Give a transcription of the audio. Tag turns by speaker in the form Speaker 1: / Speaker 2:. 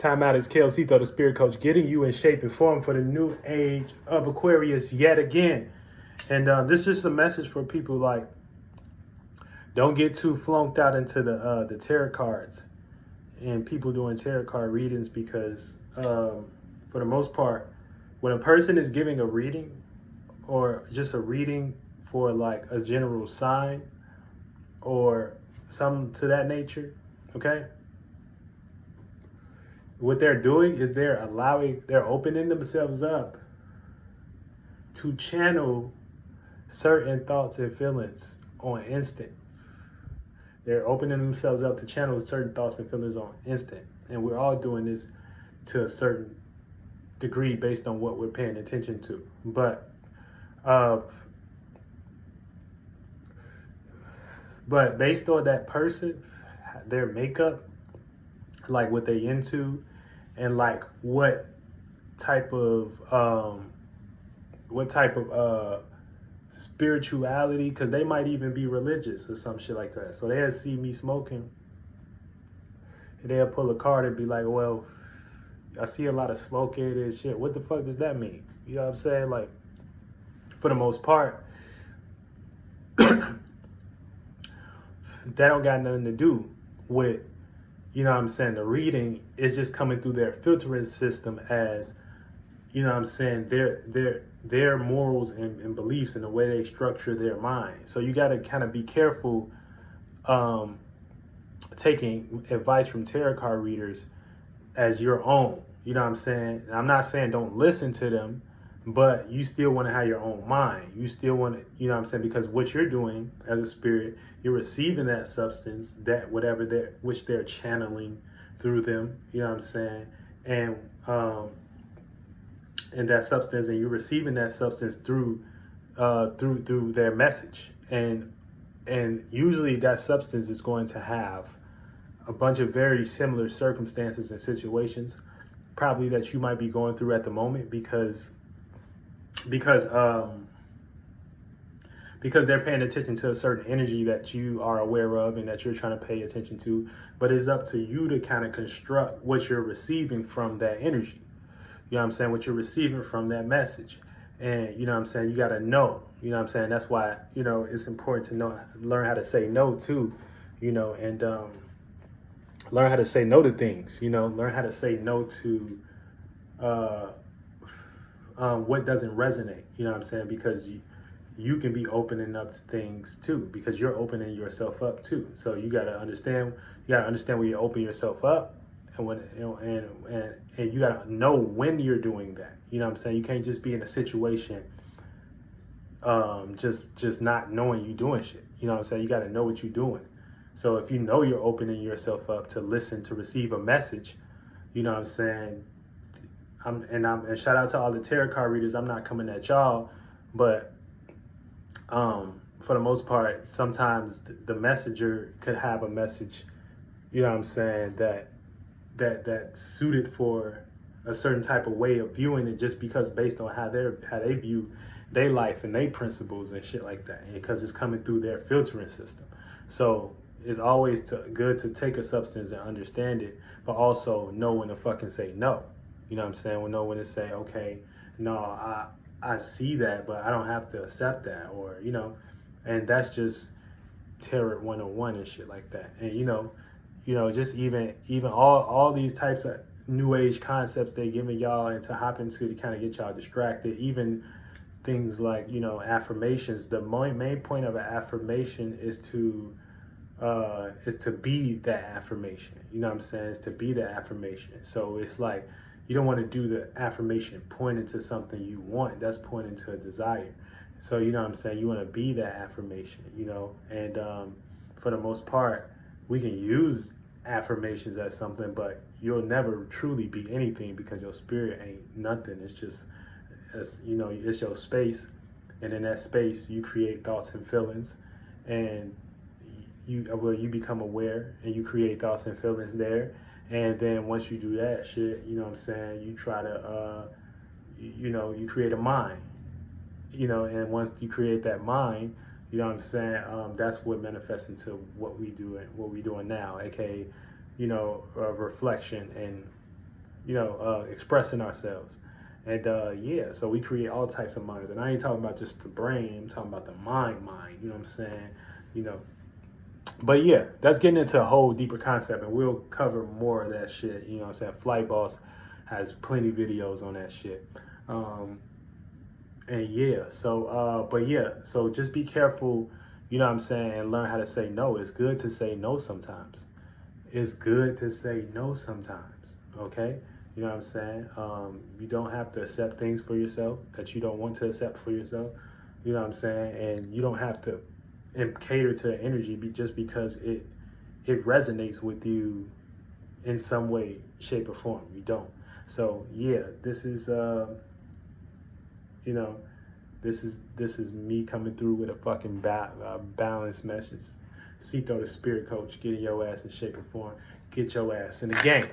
Speaker 1: Time out is Kelsito, the spirit coach, getting you in shape and form for the new age of Aquarius yet again. And this is just a message for people like, don't get too flunked out into the tarot cards and people doing tarot card readings because for the most part, when a person is giving a reading or just a reading for like a general sign or something to that nature, okay? What they're doing is they're opening themselves up to channel certain thoughts and feelings on instant. They're opening themselves up to channel certain thoughts and feelings on instant. And we're all doing this to a certain degree based on what we're paying attention to. But based on that person, their makeup, like what they into, and like what type of spirituality, because they might even be religious or some shit like that. So they'll see me smoking and they'll pull a card and be like, well, I see a lot of smoking and shit. What the fuck does that mean? You know what I'm saying? Like, for the most part, that don't got nothing to do with, you know what I'm saying, the reading is just coming through their filtering system as, you know what I'm saying, their morals and beliefs and the way they structure their mind. So you got to kind of be careful taking advice from tarot card readers as your own. You know what I'm saying? And I'm not saying don't listen to them, but you still want to have your own mind. You still want to, you know what I'm saying? Because what you're doing as a spirit, you're receiving that substance, that whatever which they're channeling through them, you know what I'm saying? And that substance, and you're receiving that substance through their message. And usually that substance is going to have a bunch of very similar circumstances and situations, probably that you might be going through at the moment, because they're paying attention to a certain energy that you are aware of and that you're trying to pay attention to. But it's up to you to kind of construct what you're receiving from that energy. You know what I'm saying? What you're receiving from that message. And, you know what I'm saying? You got to know, you know what I'm saying? That's why, you know, it's important to learn how to say no too, you know, and learn how to say no to things, you know, learn how to say no to what doesn't resonate, you know what I'm saying? Because you can be opening up to things too, because you're opening yourself up too. So you got to understand when you open yourself up, and when, you know, and you got to know when you're doing that. You know what I'm saying? You can't just be in a situation just not knowing you doing shit. You know what I'm saying? You got to know what you're doing. So if you know you're opening yourself up to listen, to receive a message, you know what I'm saying? And shout out to all the tarot card readers. I'm not coming at y'all, but for the most part, sometimes the messenger could have a message, you know what I'm saying, that suited for a certain type of way of viewing it, just because based on how they view their life and their principles and shit like that, because it's coming through their filtering system. So it's always good to take a substance and understand it, but also know when to fucking say no. You know what I'm saying? Know when to say, okay, no, I see that, but I don't have to accept that, or, you know, and that's just tarot 101 and shit like that. And you know, just even all these types of new age concepts they giving y'all and to hop into to kind of get y'all distracted. Even things like, you know, affirmations. The main point of an affirmation is to be that affirmation. You know what I'm saying? It's to be that affirmation. So it's like, you don't want to do the affirmation pointing to something you want. That's pointing to a desire. So, you know what I'm saying? You want to be that affirmation, you know? And for the most part, we can use affirmations as something, but you'll never truly be anything, because your spirit ain't nothing. It's just, you know, it's your space. And in that space, you create thoughts and feelings. And you become aware and you create thoughts and feelings there. And then once you do that shit, you know what I'm saying, you try to, you know, you create a mind, you know, and once you create that mind, you know what I'm saying, that's what manifests into what we do and what we're doing now, aka, you know, reflection expressing ourselves. And yeah, so we create all types of minds. And I ain't talking about just the brain, I'm talking about the mind, you know what I'm saying? You know, but yeah, that's getting into a whole deeper concept, and we'll cover more of that shit. You know what I'm saying? Flight Boss has plenty videos on that shit. Um, and yeah, but yeah, so just be careful, you know what I'm saying, and learn how to say no. It's good to say no sometimes. It's good to say no sometimes, okay? You know what I'm saying? You don't have to accept things for yourself that you don't want to accept for yourself. You know what I'm saying? And you don't have to cater to energy just because it resonates with you in some way, shape, or form. You don't. So yeah, this is you know this is me coming through with a fucking balanced message. Cito the spirit coach, getting your ass in shape and form. Get your ass in the game.